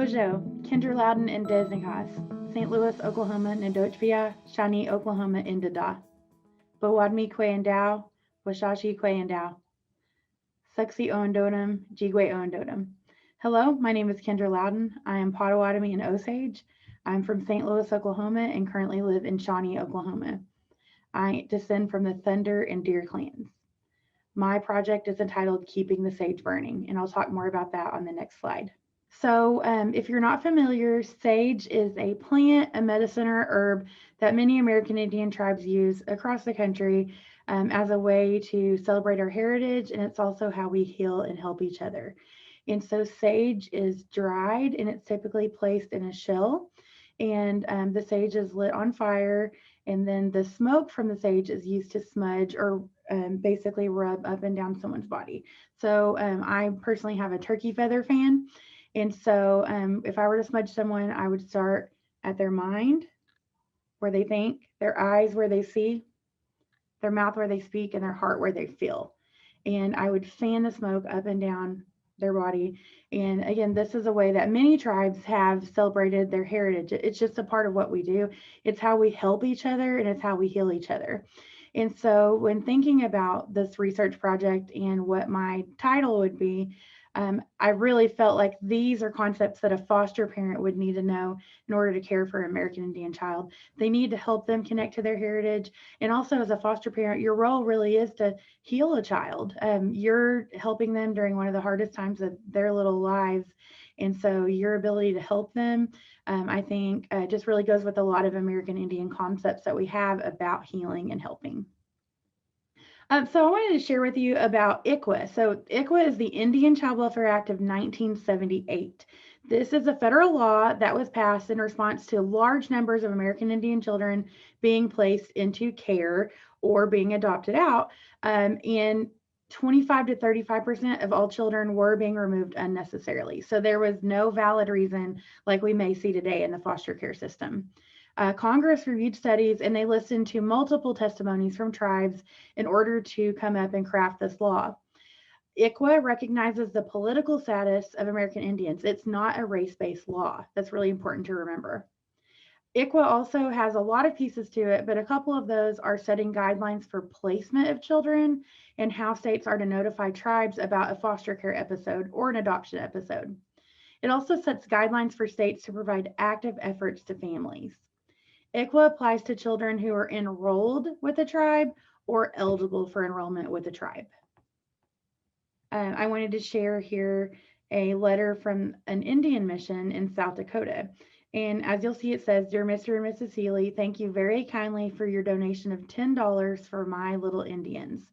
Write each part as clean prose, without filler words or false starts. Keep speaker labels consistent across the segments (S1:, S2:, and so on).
S1: Bojo, Kendra Lowden and Desnikas, St. Louis, Oklahoma, Nadochvia, Shawnee, Oklahoma, Indada. Bowadmi Kwayandao, Washashi Kwayandao. Suxi Oendodum, Jigwe Oendodum. Hello, my name is Kendra Lowden. I am Potawatomi and Osage. I'm from St. Louis, Oklahoma, and currently live in Shawnee, Oklahoma. I descend from the Thunder and Deer clans. My project is entitled Keeping the Sage Burning, and I'll talk more about that on the next slide. So if you're not familiar, sage is a plant, a medicine, or herb that many American Indian tribes use across the country as a way to celebrate our heritage, and it's also how we heal and help each other. And so sage is dried, and it's typically placed in a shell, and the sage is lit on fire, and then the smoke from the sage is used to smudge or basically rub up and down someone's body. So I personally have a turkey feather fan. And so if I were to smudge someone, I would start at their mind, where they think, their eyes, where they see, their mouth, where they speak, and their heart, where they feel. And I would fan the smoke up and down their body. And again, this is a way that many tribes have celebrated their heritage. It's just a part of what we do. It's how we help each other, and it's how we heal each other. And so when thinking about this research project and what my title would be, I really felt like these are concepts that a foster parent would need to know in order to care for an American Indian child. They need to help them connect to their heritage. And also, as a foster parent, your role really is to heal a child. You're helping them during one of the hardest times of their little lives. And so your ability to help them, I think, just really goes with a lot of American Indian concepts that we have about healing and helping. So I wanted to share with you about ICWA. So ICWA is the Indian Child Welfare Act of 1978. This is a federal law that was passed in response to large numbers of American Indian children being placed into care or being adopted out. And 25 to 35% of all children were being removed unnecessarily. So there was no valid reason like we may see today in the foster care system. Congress reviewed studies and they listened to multiple testimonies from tribes in order to come up and craft this law. ICWA recognizes the political status of American Indians. It's not a race-based law. That's really important to remember. ICWA also has a lot of pieces to it, but a couple of those are setting guidelines for placement of children and how states are to notify tribes about a foster care episode or an adoption episode. It also sets guidelines for states to provide active efforts to families. ICWA applies to children who are enrolled with a tribe or eligible for enrollment with a tribe. I wanted to share here a letter from an Indian mission in South Dakota. And as you'll see, it says, "Dear Mr. and Mrs. Healy, thank you very kindly for your donation of $10 for my little Indians."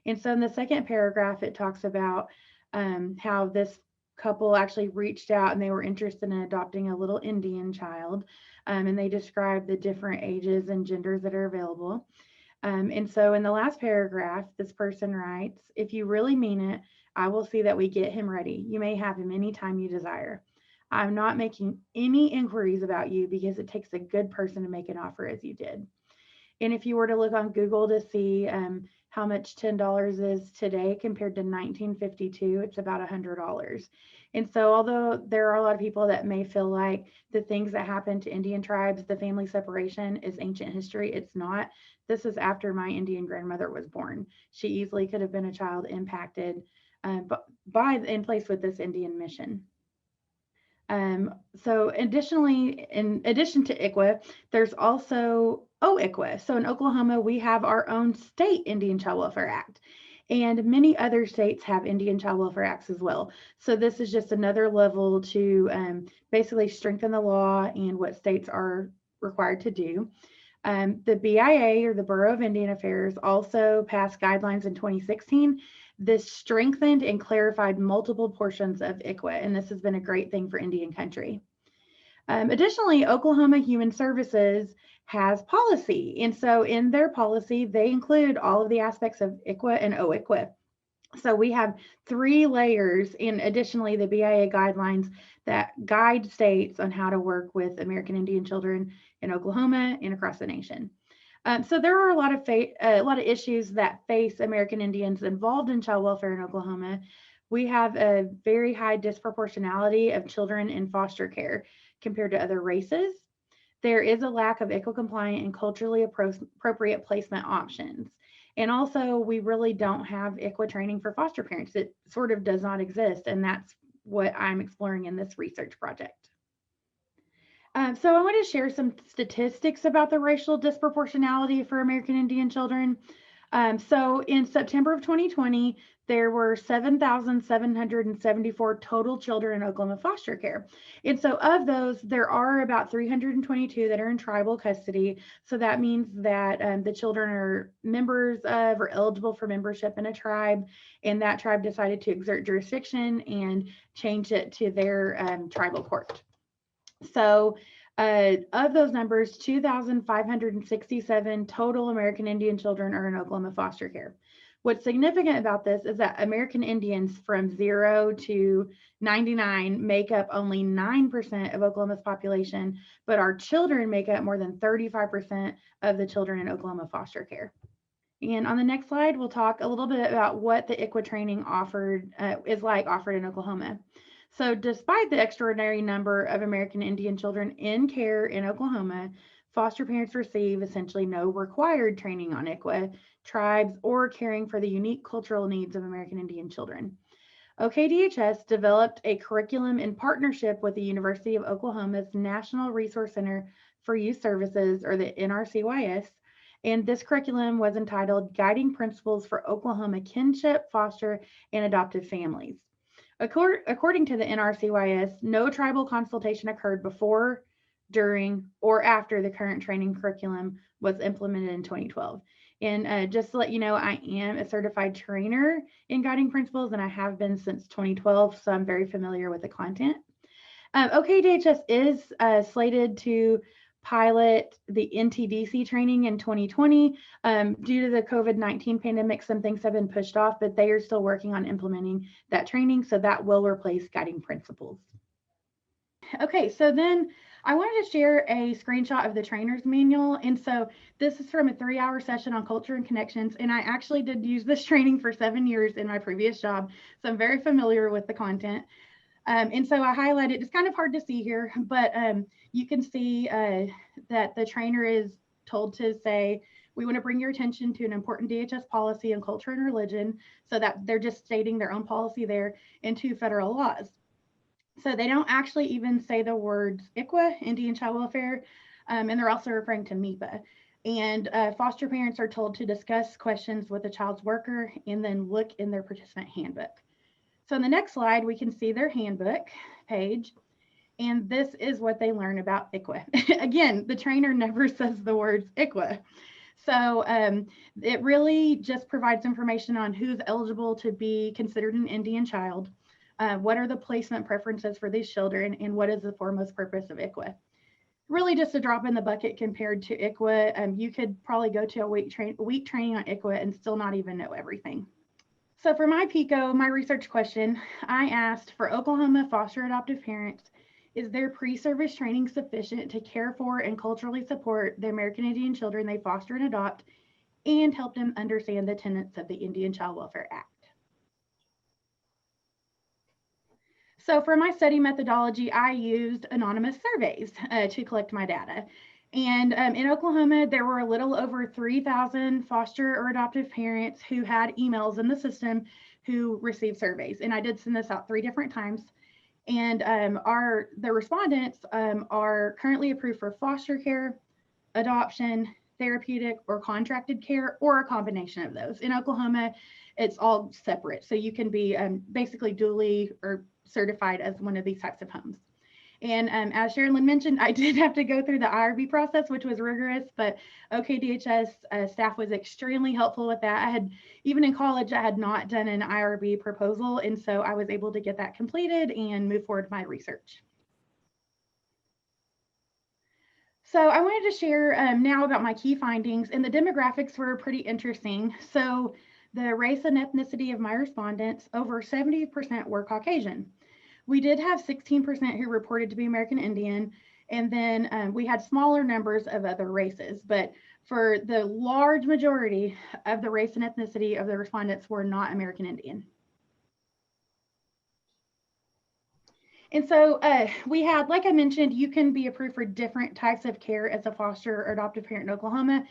S1: And so in the second paragraph, it talks about how this couple actually reached out and they were interested in adopting a little Indian child. And they describe the different ages and genders that are available. And so in the last paragraph, this person writes, "If you really mean it, I will see that we get him ready. You may have him anytime you desire. I'm not making any inquiries about you because it takes a good person to make an offer as you did." And if you were to look on Google to see how much $10 is today compared to 1952, it's about $100. And so although there are a lot of people that may feel like the things that happened to Indian tribes, the family separation is ancient history, it's not. This is after my Indian grandmother was born. She easily could have been a child impacted in place with this Indian mission. So additionally, in addition to ICWA, there's also OICWA. So in Oklahoma, we have our own state Indian Child Welfare Act, and many other states have Indian Child Welfare Acts as well. So this is just another level to basically strengthen the law and what states are required to do. The BIA, or the Bureau of Indian Affairs, also passed guidelines in 2016. This strengthened and clarified multiple portions of ICWA, and this has been a great thing for Indian country. Additionally, Oklahoma Human Services has policy, and so in their policy, they include all of the aspects of ICWA and OICWA. So we have 3 layers, and additionally, the BIA guidelines that guide states on how to work with American Indian children in Oklahoma and across the nation. So there are a lot of issues that face American Indians involved in child welfare in Oklahoma. We have a very high disproportionality of children in foster care compared to other races. There is a lack of ICWA compliant and culturally appropriate placement options. And also, we really don't have ICWA training for foster parents. It sort of does not exist, and that's what I'm exploring in this research project. So I want to share some statistics about the racial disproportionality for American Indian children. So in September of 2020, there were 7,774 total children in Oklahoma foster care. And so of those, there are about 322 that are in tribal custody. So that means that the children are members of or eligible for membership in a tribe, and that tribe decided to exert jurisdiction and change it to their tribal court. So of those numbers, 2,567 total American Indian children are in Oklahoma foster care. What's significant about this is that American Indians from 0 to 99 make up only 9% of Oklahoma's population, but our children make up more than 35% of the children in Oklahoma foster care. And on the next slide, we'll talk a little bit about what the ICWA training offered offered in Oklahoma. So despite the extraordinary number of American Indian children in care in Oklahoma, foster parents receive essentially no required training on ICWA, tribes, or caring for the unique cultural needs of American Indian children. OKDHS developed a curriculum in partnership with the University of Oklahoma's National Resource Center for Youth Services, or the NRCYS, and this curriculum was entitled Guiding Principles for Oklahoma Kinship, Foster, and Adoptive Families. According to the NRCYS, no tribal consultation occurred before, during, or after the current training curriculum was implemented in 2012. And just to let you know, I am a certified trainer in guiding principles, and I have been since 2012, so I'm very familiar with the content. OKDHS is slated to pilot the NTDC training in 2020. Due to the COVID-19 pandemic, some things have been pushed off, but they are still working on implementing that training, so that will replace guiding principles. Okay, so then I wanted to share a screenshot of the trainer's manual. And so this is from a 3-hour session on culture and connections. And I actually did use this training for 7 years in my previous job, so I'm very familiar with the content. And so I highlighted, it's kind of hard to see here, but you can see that the trainer is told to say, we want to bring your attention to an important DHS policy on culture and religion, so that they're just stating their own policy there, and 2 federal laws. So they don't actually even say the words ICWA, Indian Child Welfare, and they're also referring to MEPA. And foster parents are told to discuss questions with the child's worker and then look in their participant handbook. So in the next slide, we can see their handbook page, and this is what they learn about ICWA. Again, the trainer never says the words ICWA. So it really just provides information on who's eligible to be considered an Indian child, what are the placement preferences for these children, and what is the foremost purpose of ICWA. Really just a drop in the bucket compared to ICWA. You could probably go to a week training on ICWA and still not even know everything. So for my PICO, my research question, I asked for Oklahoma foster adoptive parents, is their pre-service training sufficient to care for and culturally support the American Indian children they foster and adopt, and help them understand the tenets of the Indian Child Welfare Act? So for my study methodology, I used anonymous surveys to collect my data. And in Oklahoma, there were a little over 3,000 foster or adoptive parents who had emails in the system who received surveys. And I did send this out 3 different times. And the respondents are currently approved for foster care, adoption, therapeutic, or contracted care, or a combination of those. In Oklahoma, it's all separate. So you can be basically dually or certified as one of these types of homes. And as Sherilyn mentioned, I did have to go through the IRB process, which was rigorous, but OKDHS staff was extremely helpful with that. Even in college, I had not done an IRB proposal, and so I was able to get that completed and move forward with my research. So I wanted to share now about my key findings, and the demographics were pretty interesting. So the race and ethnicity of my respondents, over 70% were Caucasian. We did have 16% who reported to be American Indian, and then we had smaller numbers of other races, but for the large majority of the race and ethnicity of the respondents were not American Indian. And so we had, like I mentioned, you can be approved for different types of care as a foster or adoptive parent in Oklahoma.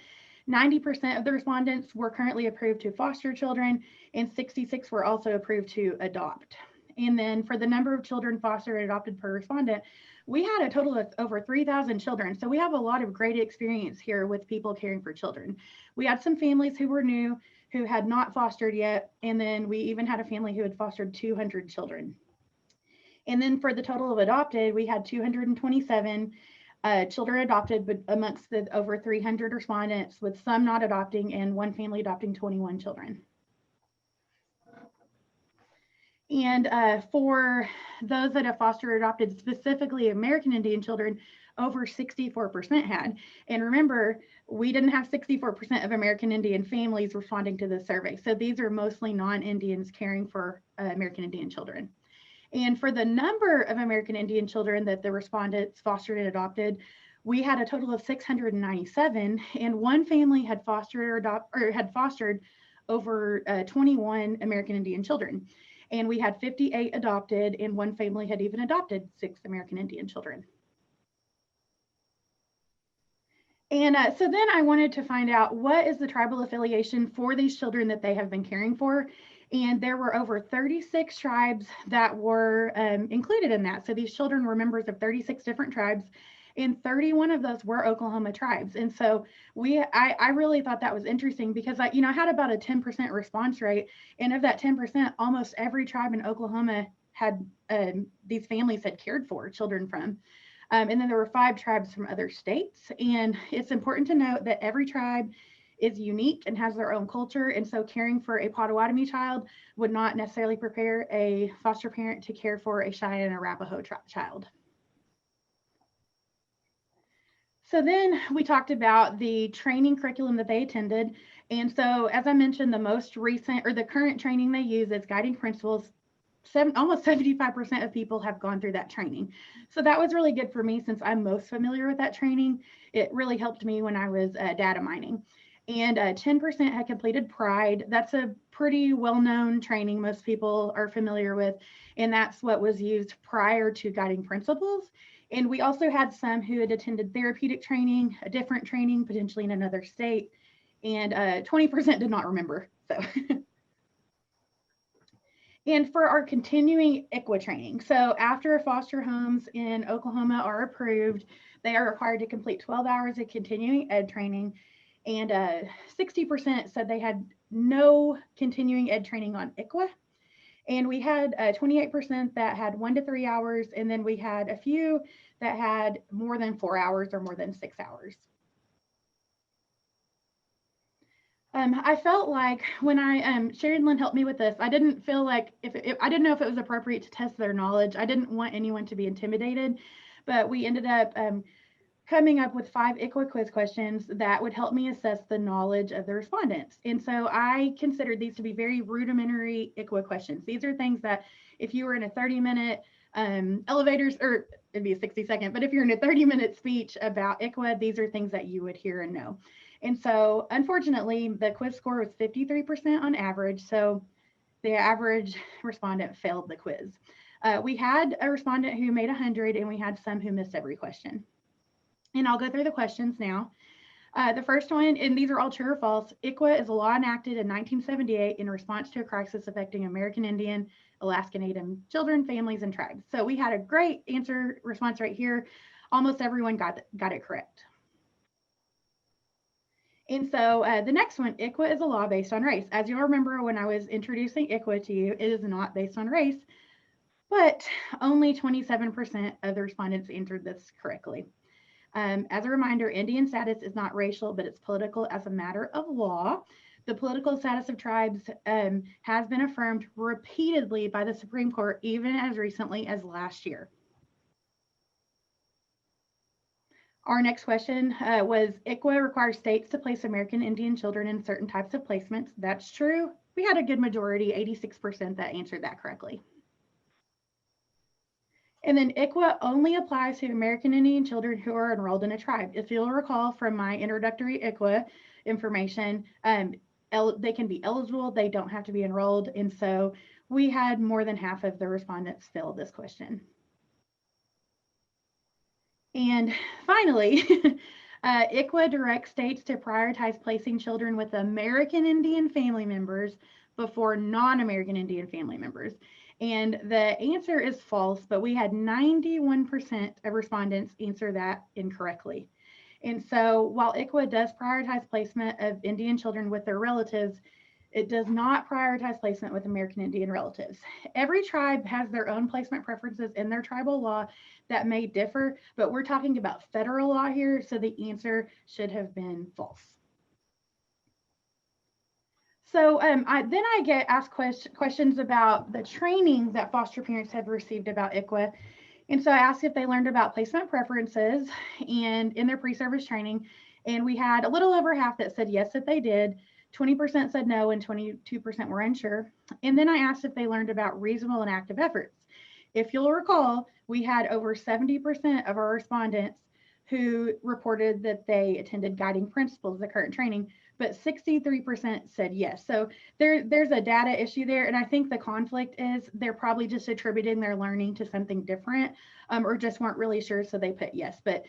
S1: 90% of the respondents were currently approved to foster children, and 66 were also approved to adopt. And then for the number of children fostered and adopted per respondent, we had a total of over 3,000 children. So we have a lot of great experience here with people caring for children. We had some families who were new, who had not fostered yet, and then we even had a family who had fostered 200 children. And then for the total of adopted, we had 227 children adopted, but amongst the over 300 respondents, with some not adopting and one family adopting 21 children. And for those that have fostered or adopted, specifically American Indian children, over 64% had. And remember, we didn't have 64% of American Indian families responding to this survey. So these are mostly non-Indians caring for American Indian children. And for the number of American Indian children that the respondents fostered and adopted, we had a total of 697, and one family had fostered over 21 American Indian children. And we had 58 adopted, and one family had even adopted 6 American Indian children. And so then I wanted to find out, what is the tribal affiliation for these children that they have been caring for? And there were over 36 tribes that were included in that. So these children were members of 36 different tribes, and 31 of those were Oklahoma tribes. And so I really thought that was interesting, because I had about a 10% response rate. And of that 10%, almost every tribe in Oklahoma had these families had cared for children from. And then there were 5 tribes from other states. And it's important to note that every tribe is unique and has their own culture. And so caring for a Potawatomi child would not necessarily prepare a foster parent to care for a Cheyenne and Arapaho child. So then we talked about the training curriculum that they attended. And so, as I mentioned, the most recent, or the current training they use is guiding principles. Almost 75% of people have gone through that training. So that was really good for me, since I'm most familiar with that training. It really helped me when I was data mining. And 10% had completed Pride. That's a pretty well-known training most people are familiar with. And that's what was used prior to guiding principles. And we also had some who had attended therapeutic training, a different training, potentially in another state. And 20% did not remember. So. And for our continuing ICWA training, so after foster homes in Oklahoma are approved, they are required to complete 12 hours of continuing ed training. And 60% said they had no continuing ed training on ICWA. And we had 28% that had 1 to 3 hours. And then we had a few that had more than 4 hours or more than 6 hours. I felt like when Sharon Lynn helped me with this, I didn't feel like I didn't know if it was appropriate to test their knowledge. I didn't want anyone to be intimidated, but we ended up coming up with 5 ICWA quiz questions that would help me assess the knowledge of the respondents. And so I considered these to be very rudimentary ICWA questions. These are things that if you were in a 30-minute elevators, or it'd be a 60-second, but if you're in a 30-minute speech about ICWA, these are things that you would hear and know. And so, unfortunately, the quiz score was 53% on average. So the average respondent failed the quiz. We had a respondent who made 100, and we had some who missed every question. And I'll go through the questions now. The first one, and these are all true or false: ICWA is a law enacted in 1978 in response to a crisis affecting American Indian, Alaskan Native children, families, and tribes. So we had a great response right here. Almost everyone got it correct. And so the next one, ICWA is a law based on race. As you'll remember, when I was introducing ICWA to you, it is not based on race, but only 27% of the respondents answered this correctly. As a reminder, Indian status is not racial, but it's political as a matter of law. The political status of tribes has been affirmed repeatedly by the Supreme Court, even as recently as last year. Our next question was, ICWA requires states to place American Indian children in certain types of placements. That's true. We had a good majority, 86%, that answered that correctly. And then ICWA only applies to American Indian children who are enrolled in a tribe. If you'll recall from my introductory ICWA information, they can be eligible, they don't have to be enrolled. And so we had more than half of the respondents fill this question. And finally, ICWA directs states to prioritize placing children with American Indian family members before non-American Indian family members. And the answer is false, but we had 91% of respondents answer that incorrectly. And so while ICWA does prioritize placement of Indian children with their relatives, it does not prioritize placement with American Indian relatives. Every tribe has their own placement preferences in their tribal law that may differ, but we're talking about federal law here, so the answer should have been false. So then I get asked questions about the training that foster parents have received about ICWA. And so I asked if they learned about placement preferences and in their pre-service training. And we had a little over half that said yes, that they did. 20% said no, and 22% were unsure. And then I asked if they learned about reasonable and active efforts. If you'll recall, we had over 70% of our respondents who reported that they attended guiding principles, the current training, but 63% said yes. So there's a data issue there. And I think the conflict is they're probably just attributing their learning to something different, or just weren't really sure, so they put yes. But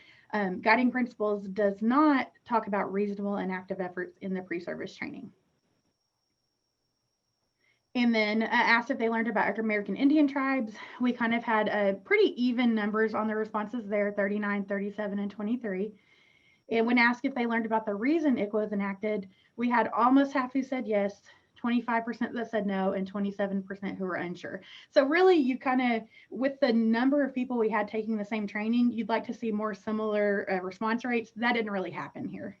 S1: guiding principles does not talk about reasonable and active efforts in the pre-service training. And then asked if they learned about American Indian tribes. We kind of had pretty even numbers on the responses there, 39, 37, and 23. And when asked if they learned about the reason ICWA was enacted, we had almost half who said yes, 25% that said no, and 27% who were unsure. So really, you kind of, with the number of people we had taking the same training, you'd like to see more similar response rates. That didn't really happen here.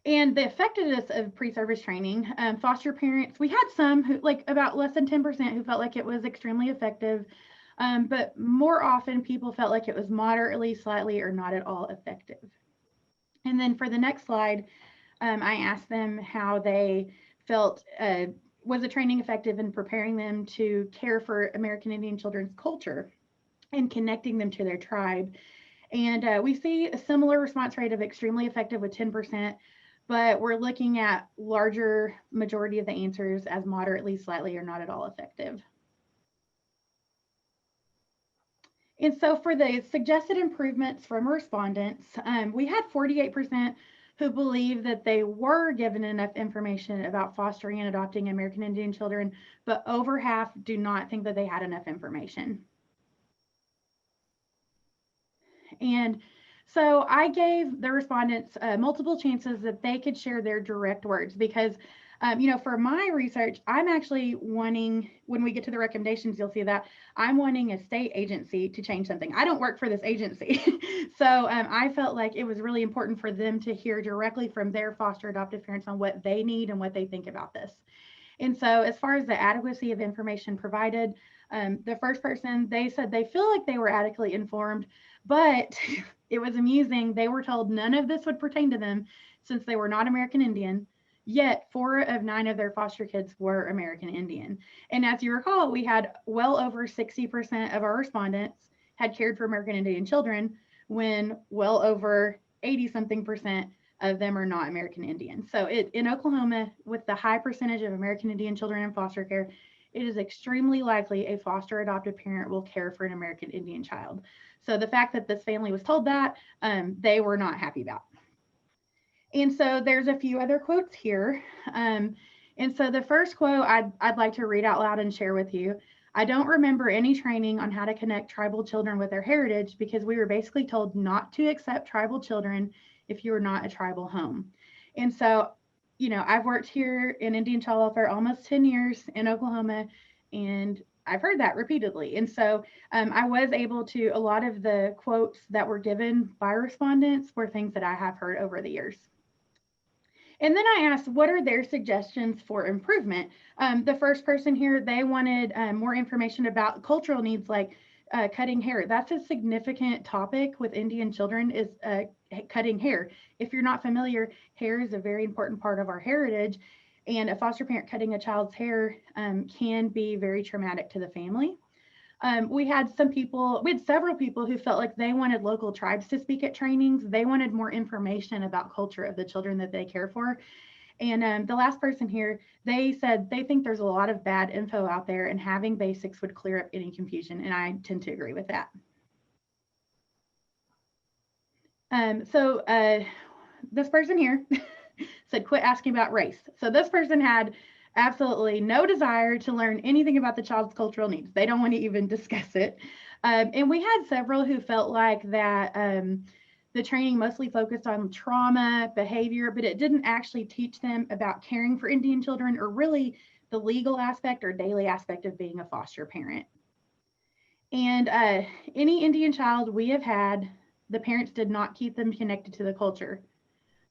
S1: And the effectiveness of pre-service training, foster parents, we had some who, like about less than 10%, who felt like it was extremely effective. But more often people felt like it was moderately, slightly, or not at all effective. And then for the next slide, I asked them how they felt, was the training effective in preparing them to care for American Indian children's culture and connecting them to their tribe. And we see a similar response rate of extremely effective with 10%, but we're looking at larger majority of the answers as moderately, slightly, or not at all effective. And so for the suggested improvements from respondents, we had 48% who believe that they were given enough information about fostering and adopting American Indian children, but over half do not think that they had enough information. And so I gave the respondents multiple chances that they could share their direct words because, for my research, I'm actually wanting, when we get to the recommendations, you'll see that I'm wanting a state agency to change something. I don't work for this agency. So I felt like it was really important for them to hear directly from their foster adoptive parents on what they need and what they think about this. And so as far as the adequacy of information provided, the first person, they said they feel like they were adequately informed, but it was amusing. They were told none of this would pertain to them since they were not American Indian, yet 4 of 9 of their foster kids were American Indian. And as you recall, we had well over 60% of our respondents had cared for American Indian children when well over 80-something% of them are not American Indian. So in Oklahoma, with the high percentage of American Indian children in foster care, it is extremely likely a foster adoptive parent will care for an American Indian child. So the fact that this family was told that, they were not happy about. And so there's a few other quotes here. And so the first quote I'd like to read out loud and share with you. I don't remember any training on how to connect tribal children with their heritage because we were basically told not to accept tribal children if you were not a tribal home. And so, I've worked here in Indian child welfare almost 10 years in Oklahoma, and I've heard that repeatedly. And so I was able to, a lot of the quotes that were given by respondents were things that I have heard over the years. And then I asked, what are their suggestions for improvement? The first person here, they wanted more information about cultural needs like cutting hair. That's a significant topic with Indian children, is cutting hair. If you're not familiar, hair is a very important part of our heritage, and a foster parent cutting a child's hair can be very traumatic to the family. We had several people who felt like they wanted local tribes to speak at trainings. They wanted more information about culture of the children that they care for. And the last person here, they said they think there's a lot of bad info out there and having basics would clear up any confusion. And I tend to agree with that. This person here said, quit asking about race. So this person had absolutely no desire to learn anything about the child's cultural needs. They don't want to even discuss it. And we had several who felt like that the training mostly focused on trauma, behavior, but it didn't actually teach them about caring for Indian children or really the legal aspect or daily aspect of being a foster parent. And any Indian child we have had, the parents did not keep them connected to the culture.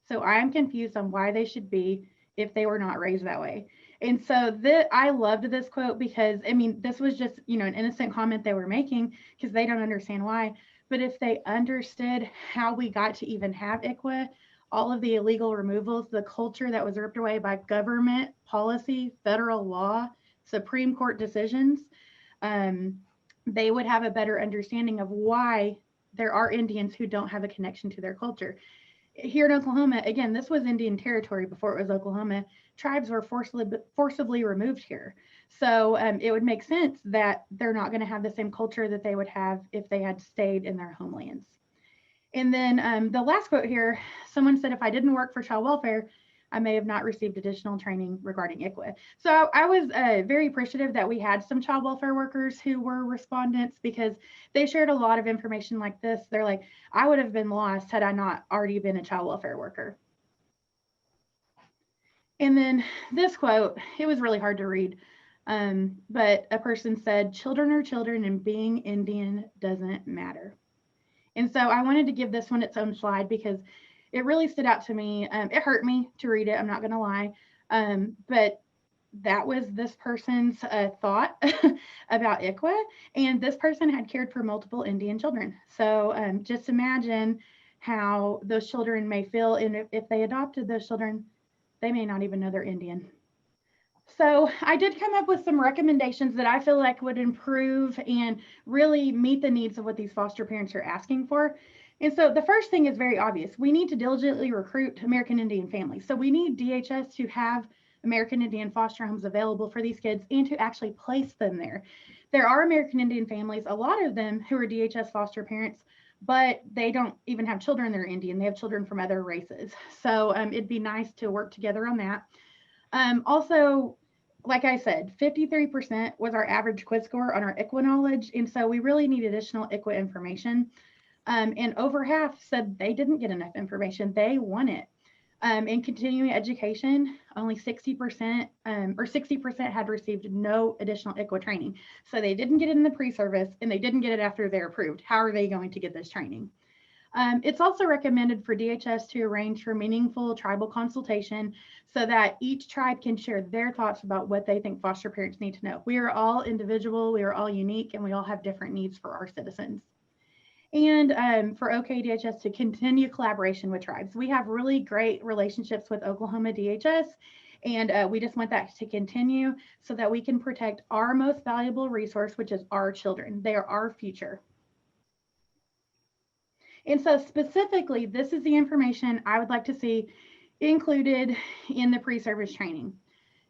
S1: So I'm confused on why they should be if they were not raised that way. And so I loved this quote because, I mean, this was just, an innocent comment they were making because they don't understand why. But if they understood how we got to even have ICWA, all of the illegal removals, the culture that was ripped away by government policy, federal law, Supreme Court decisions, they would have a better understanding of why there are Indians who don't have a connection to their culture. Here in Oklahoma, again, this was Indian territory before it was Oklahoma. Tribes were forcibly removed here. So it would make sense that they're not going to have the same culture that they would have if they had stayed in their homelands. And then the last quote here, someone said, if I didn't work for child welfare, I may have not received additional training regarding ICWA. So I was very appreciative that we had some child welfare workers who were respondents because they shared a lot of information like this. They're like, I would have been lost had I not already been a child welfare worker. And then this quote, it was really hard to read, but a person said, children are children and being Indian doesn't matter. And so I wanted to give this one its own slide because it really stood out to me. It hurt me to read it, I'm not going to lie. But that was this person's thought about ICWA. And this person had cared for multiple Indian children. So just imagine how those children may feel. And if they adopted those children, they may not even know they're Indian. So I did come up with some recommendations that I feel like would improve and really meet the needs of what these foster parents are asking for. And so the first thing is very obvious. We need to diligently recruit American Indian families. So we need DHS to have American Indian foster homes available for these kids and to actually place them there. There are American Indian families, a lot of them who are DHS foster parents, but they don't even have children that are Indian. They have children from other races. So it'd be nice to work together on that. Also, like I said, 53% was our average quiz score on our ICWA knowledge. And so we really need additional ICWA information. And over half said they didn't get enough information. They want it. In continuing education, only 60% or 60% had received no additional ICWA training. So they didn't get it in the pre-service and they didn't get it after they're approved. How are they going to get this training? It's also recommended for DHS to arrange for meaningful tribal consultation so that each tribe can share their thoughts about what they think foster parents need to know. We are all individual, we are all unique, and we all have different needs for our citizens. And for OKDHS to continue collaboration with tribes. We have really great relationships with Oklahoma DHS, and we just want that to continue so that we can protect our most valuable resource, which is our children. They are our future. And so specifically, this is the information I would like to see included in the pre-service training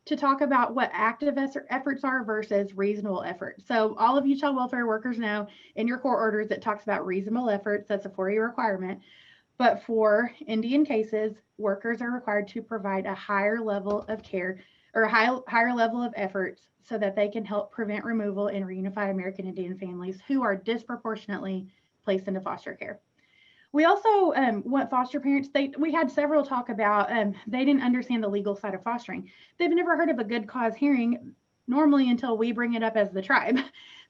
S1: to talk about what active efforts are versus reasonable efforts. So all of you child welfare workers know in your court orders it talks about reasonable efforts. That's a 4-year requirement. But for Indian cases, workers are required to provide a higher level of care or a higher level of efforts so that they can help prevent removal and reunify American Indian families who are disproportionately placed into foster care. We also want foster parents, we had several talk about they didn't understand the legal side of fostering. They've never heard of a good cause hearing normally until we bring it up as the tribe.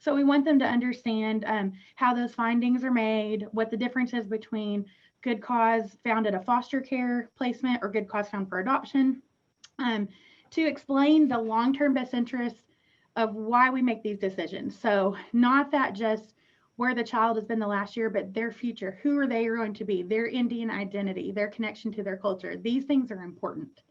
S1: So we want them to understand how those findings are made, what the difference is between good cause found at a foster care placement or good cause found for adoption, to explain the long-term best interests of why we make these decisions. So not that just where the child has been the last year, but their future. Who are they going to be? Their Indian identity, their connection to their culture. These things are important.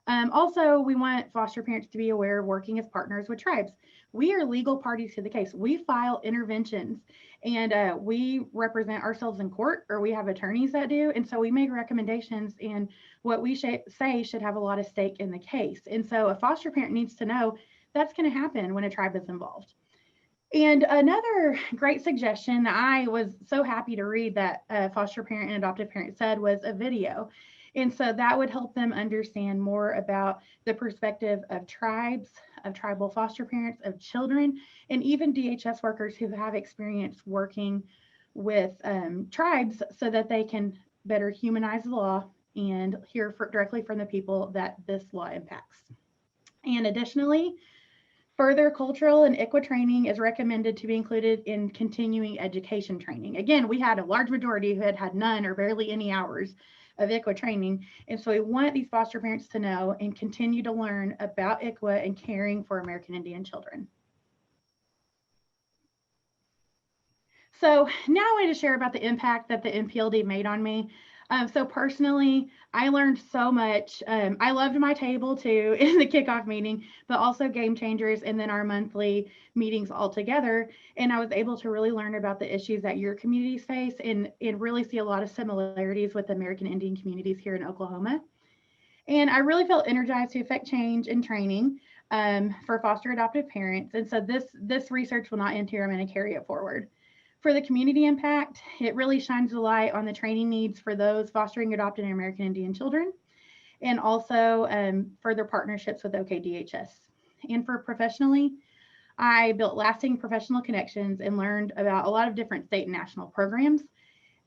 S1: Also, we want foster parents to be aware of working as partners with tribes. We are legal parties to the case. We file interventions and we represent ourselves in court, or we have attorneys that do. And so we make recommendations, and what we say should have a lot of stake in the case. And so a foster parent needs to know that's going to happen when a tribe is involved. And another great suggestion that I was so happy to read that a foster parent and adoptive parent said was a video. And so that would help them understand more about the perspective of tribes, of tribal foster parents, of children, and even DHS workers who have experience working with tribes so that they can better humanize the law and hear directly from the people that this law impacts. And additionally, further cultural and ICWA training is recommended to be included in continuing education training. Again, we had a large majority who had none or barely any hours of ICWA training. And so we want these foster parents to know and continue to learn about ICWA and caring for American Indian children. So now I want to share about the impact that the MPLD made on me. So personally, I learned so much. I loved my table too in the kickoff meeting, but also Game Changers and then our monthly meetings all together. And I was able to really learn about the issues that your communities face and really see a lot of similarities with American Indian communities here in Oklahoma. And I really felt energized to affect change in training for foster adoptive parents. And so this research will not end here. I'm going to carry it forward. For the community impact, it really shines a light on the training needs for those fostering adopted and American Indian children, and also further partnerships with OKDHS. And for professionally, I built lasting professional connections and learned about a lot of different state and national programs.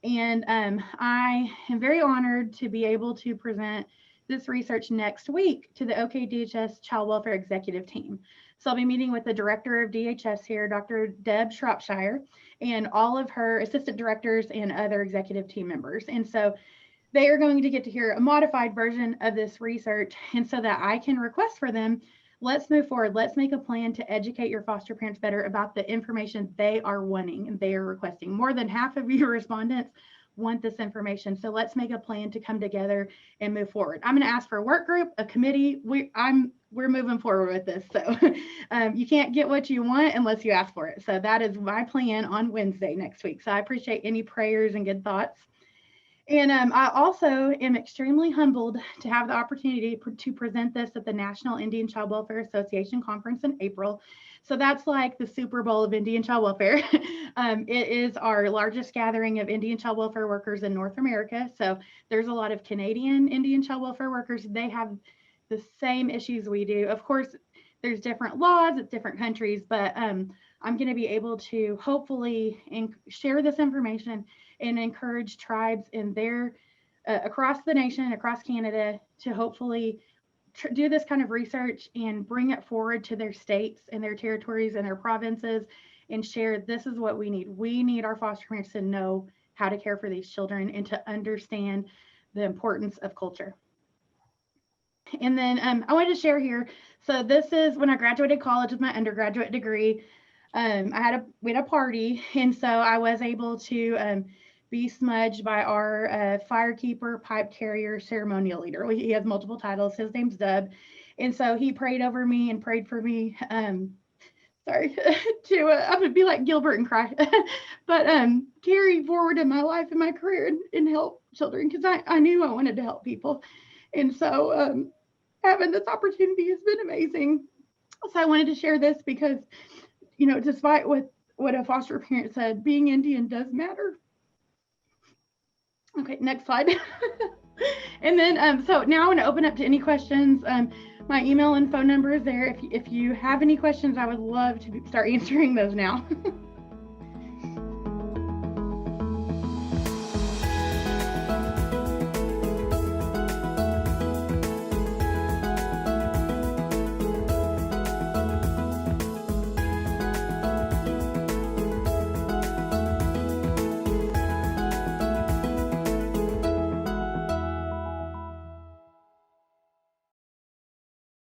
S1: And I am very honored to be able to present this research next week to the OKDHS Child Welfare Executive Team. So I'll be meeting with the director of DHS here, Dr. Deb Shropshire, and all of her assistant directors and other executive team members. And so they are going to get to hear a modified version of this research. And so that I can request for them, let's move forward. Let's make a plan to educate your foster parents better about the information they are wanting and they are requesting. More than half of your respondents want this information. So let's make a plan to come together and move forward. I'm going to ask for a work group, a committee. We're moving forward with this. So you can't get what you want unless you ask for it. So that is my plan on Wednesday next week. So I appreciate any prayers and good thoughts. And I also am extremely humbled to have the opportunity to present this at the National Indian Child Welfare Association Conference in April. So that's like the Super Bowl of Indian child welfare. It is our largest gathering of Indian child welfare workers in North America. So there's a lot of Canadian Indian child welfare workers. They have the same issues we do. Of course, there's different laws, it's different countries, but I'm going to be able to hopefully share this information and encourage tribes in their across the nation, across Canada, to hopefully do this kind of research and bring it forward to their states and their territories and their provinces and share this is what we need. We need our foster parents to know how to care for these children and to understand the importance of culture. And then I wanted to share here. So this is when I graduated college with my undergraduate degree. We had a party, and so I was able to be smudged by our firekeeper, pipe carrier, ceremonial leader. He has multiple titles. His name's Dub. And so he prayed over me and prayed for me. Sorry, I'm gonna be like Gilbert and cry, but carry forward in my life and my career and help children, because I knew I wanted to help people. And so having this opportunity has been amazing. So I wanted to share this because, you know, despite what a foster parent said, being Indian does matter. Okay, next slide. And then, so now I want to open up to any questions. My email and phone number is there. If you have any questions, I would love to start answering those now.